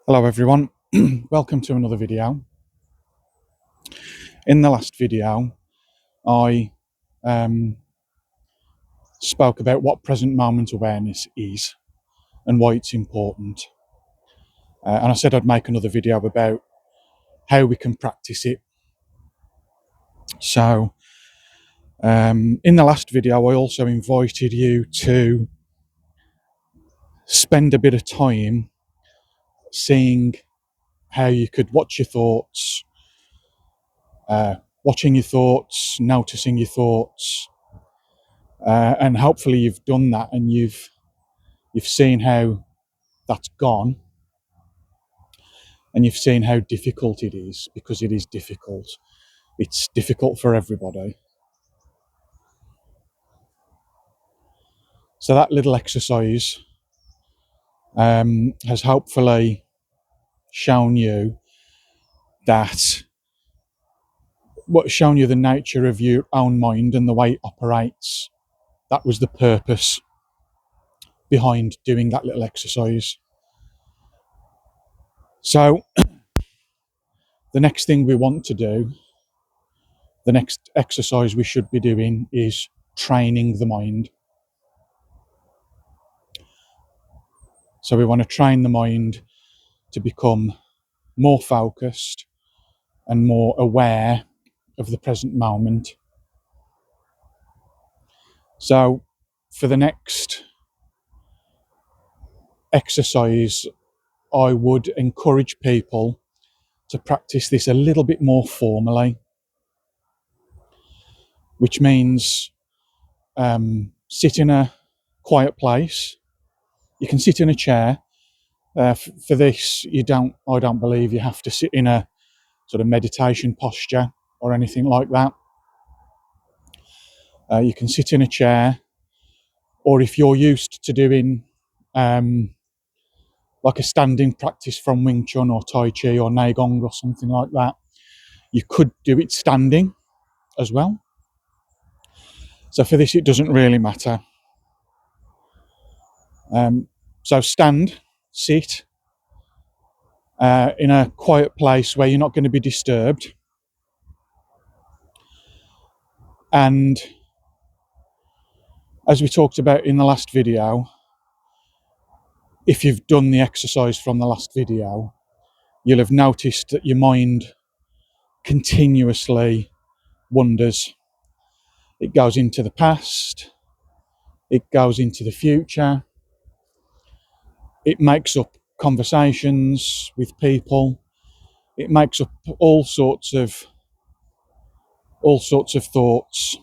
Hello everyone, welcome to another video. In the last video I spoke about what present moment awareness is and why it's important, and I said I'd make another video about how we can practice it. So in the last video I also invited you to spend a bit of time seeing how you could watch your thoughts, watching your thoughts, noticing your thoughts, and hopefully you've done that and you've seen how that's gone, and you've seen how difficult it is, because it is difficult. It's difficult for everybody. So that little exercise has hopefully shown you shown you the nature of your own mind and the way it operates. That was the purpose behind doing that little exercise. So the next thing we want to do, the next exercise we should be doing, is training the mind. So we want to train the mind to become more focused and more aware of the present moment. So for the next exercise, I would encourage people to practice this a little bit more formally, which means sit in a quiet place. You can sit in a chair. For this, I don't believe you have to sit in a sort of meditation posture or anything like that. You can sit in a chair, or if you're used to doing like a standing practice from Wing Chun or Tai Chi or Neigong or something like that, you could do it standing as well. So for this, it doesn't really matter. So stand, sit in a quiet place where you're not going to be disturbed, and as we talked about in the last video, if you've done the exercise from the last video, you'll have noticed that your mind continuously wanders. It goes into the past, it goes into the future, it makes up conversations with people, it makes up all sorts of thoughts.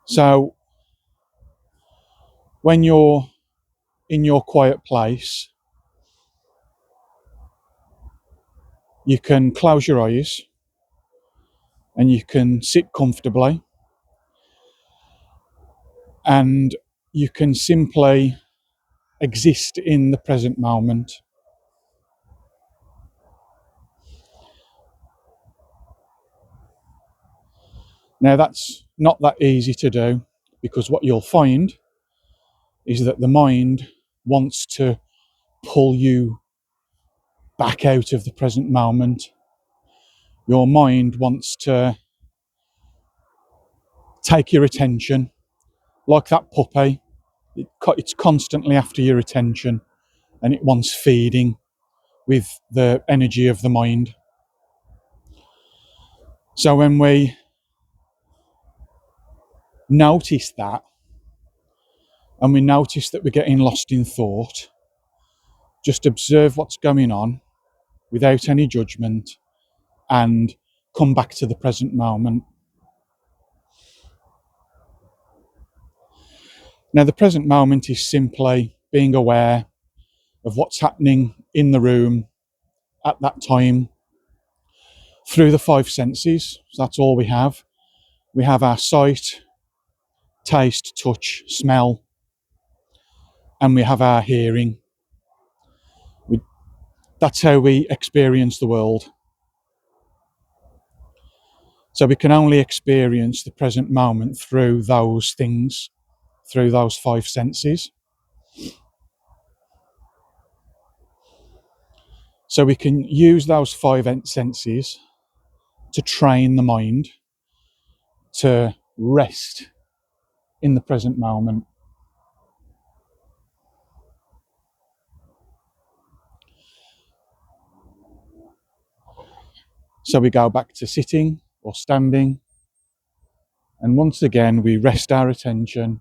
So when you're in your quiet place, you can close your eyes and you can sit comfortably, and you can simply exist in the present moment. Now, that's not that easy to do, because what you'll find is that the mind wants to pull you back out of the present moment. Your mind wants to take your attention, like that puppy. It's constantly after your attention, and it wants feeding with the energy of the mind. So when we notice that, and we notice that we're getting lost in thought, just observe what's going on without any judgment and come back to the present moment. Now, the present moment is simply being aware of what's happening in the room at that time through the five senses. So that's all we have. We have our sight, taste, touch, smell, and we have our hearing. That's how we experience the world. So we can only experience the present moment through those things, through those five senses. So we can use those five senses to train the mind to rest in the present moment. So we go back to sitting or standing, and once again we rest our attention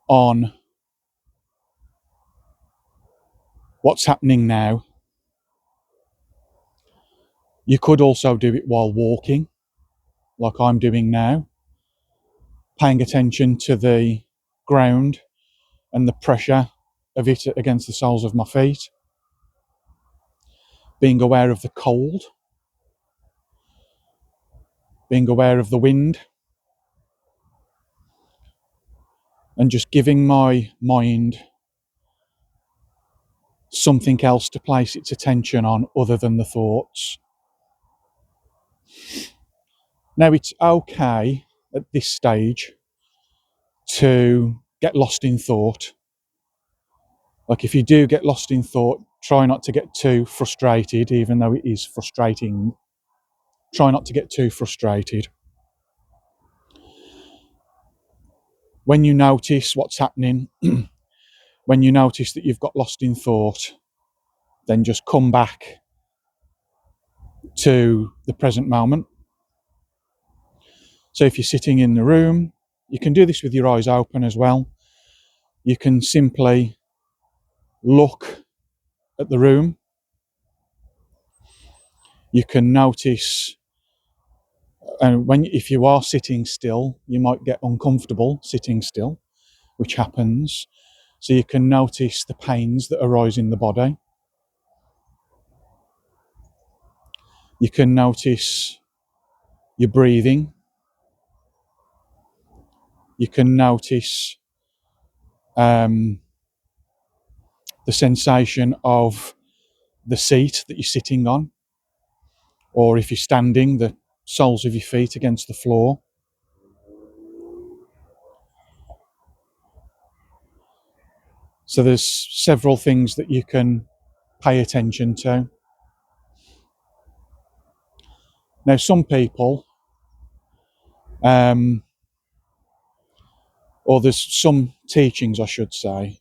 on what's happening now. You could also do it while walking, like I'm doing now, paying attention to the ground and the pressure of it against the soles of my feet, being aware of the cold, being aware of the wind, and just giving my mind something else to place its attention on other than the thoughts. Now, it's okay at this stage to get lost in thought. Like, if you do get lost in thought, try not to get too frustrated, even though it is frustrating. Try not to get too frustrated. When you notice what's happening, when you notice that you've got lost in thought, then just come back to the present moment. So if you're sitting in the room, you can do this with your eyes open as well. You can simply look at the room. You can notice, and if you are sitting still, you might get uncomfortable sitting still, which happens. So you can notice the pains that arise in the body. You can notice your breathing. You can notice the sensation of the seat that you're sitting on, or if you're standing, the soles of your feet against the floor. So there's several things that you can pay attention to. Now, some people, or there's some teachings, I should say,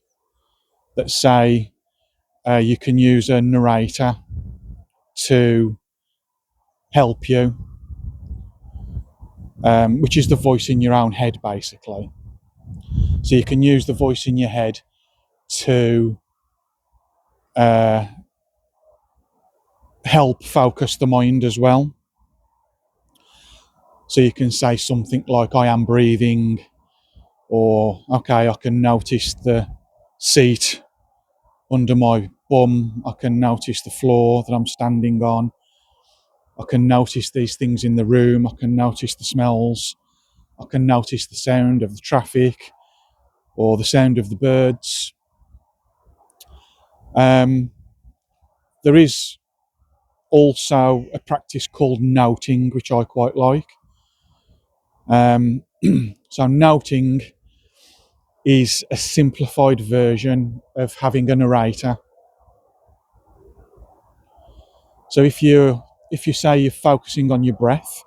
that say you can use a narrator to help you, which is the voice in your own head, basically. So you can use the voice in your head to help focus the mind as well. So you can say something like, I am breathing, or, okay, I can notice the seat under my bum, I can notice the floor that I'm standing on, I can notice these things in the room, I can notice the smells, I can notice the sound of the traffic or the sound of the birds. There is also a practice called noting, which I quite like. So noting is a simplified version of having a narrator. So if you say you're focusing on your breath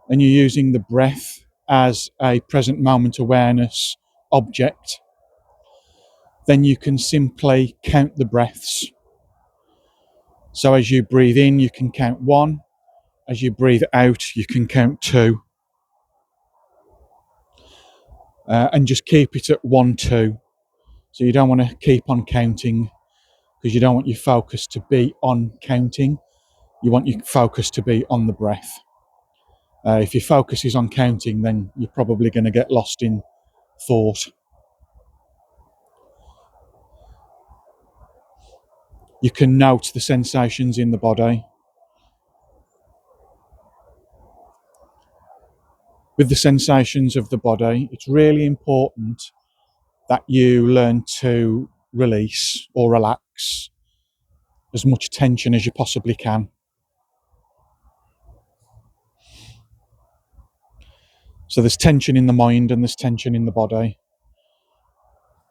and you're using the breath as a present moment awareness object, then you can simply count the breaths. So as you breathe in, you can count 1. As you breathe out, you can count 2. And just keep it at 1, 2. So you don't want to keep on counting, because you don't want your focus to be on counting. You want your focus to be on the breath. If your focus is on counting, then you're probably going to get lost in thought. You can note the sensations in the body. With the sensations of the body, it's really important that you learn to release or relax as much tension as you possibly can. So there's tension in the mind and there's tension in the body.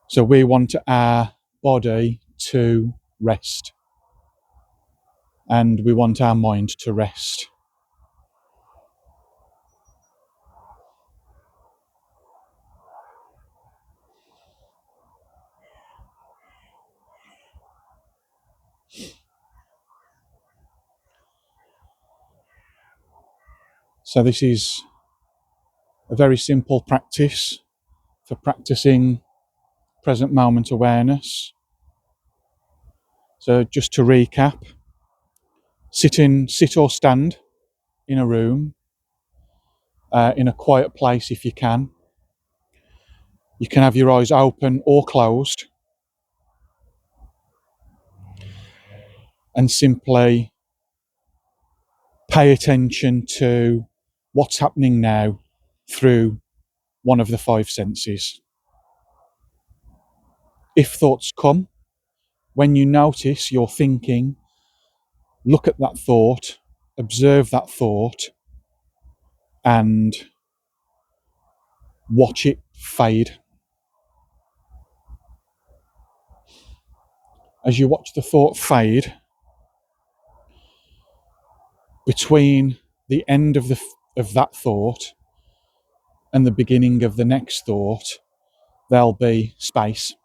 So we want our body to rest. and we want our mind to rest. So this is a very simple practice for practicing present moment awareness. So just to recap, sit or stand in a room, in a quiet place if you can. You can have your eyes open or closed, and simply pay attention to what's happening now through one of the five senses. If thoughts come, when you notice you're thinking, look at that thought, observe that thought, and watch it fade. As you watch the thought fade, between the end of that thought and the beginning of the next thought, there'll be space.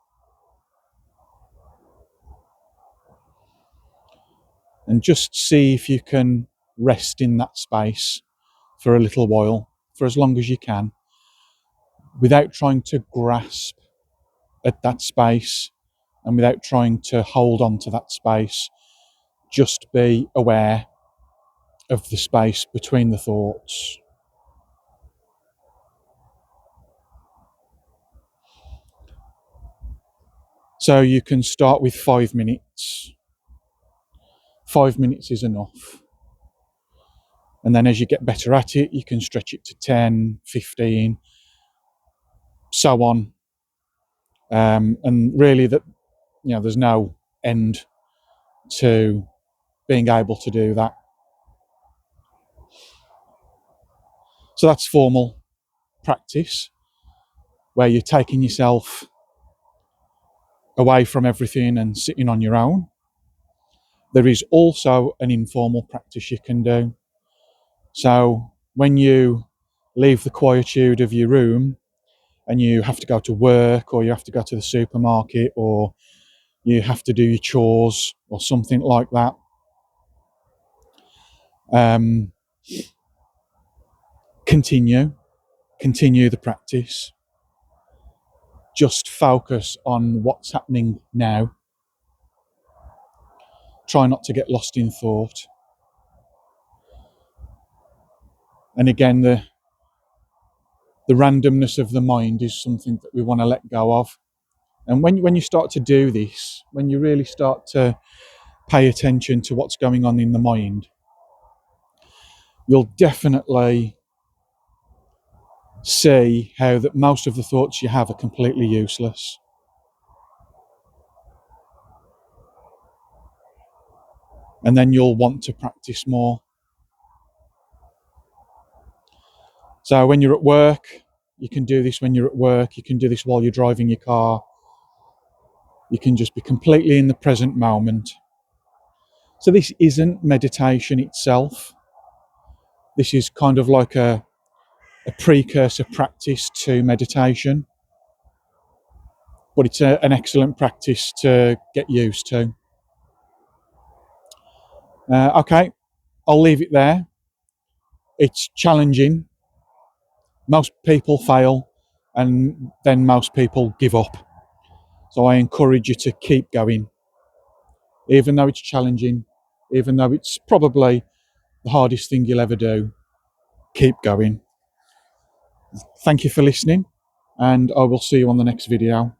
And just see if you can rest in that space for a little while, for as long as you can, without trying to grasp at that space and without trying to hold on to that space. Just be aware of the space between the thoughts. So you can start with 5 minutes. 5 minutes is enough. And then as you get better at it, you can stretch it to 10, 15, so on. And really that, there's no end to being able to do that. So that's formal practice, where you're taking yourself away from everything and sitting on your own. There is also an informal practice you can do. So when you leave the quietude of your room and you have to go to work, or you have to go to the supermarket, or you have to do your chores or something like that, continue the practice. Just focus on what's happening now. Try not to get lost in thought. And again, the randomness of the mind is something that we want to let go of. And when you start to do this, when you really start to pay attention to what's going on in the mind, you'll definitely see how that most of the thoughts you have are completely useless. And then you'll want to practice more. So when you're at work, you can do this when you're at work. You can do this while you're driving your car. You can just be completely in the present moment. So this isn't meditation itself. This is kind of like a precursor practice to meditation. But it's an excellent practice to get used to. Okay, I'll leave it there. It's challenging. Most people fail, and then most people give up. So I encourage you to keep going. Even though it's challenging, even though it's probably the hardest thing you'll ever do, keep going. Thank you for listening, and I will see you on the next video.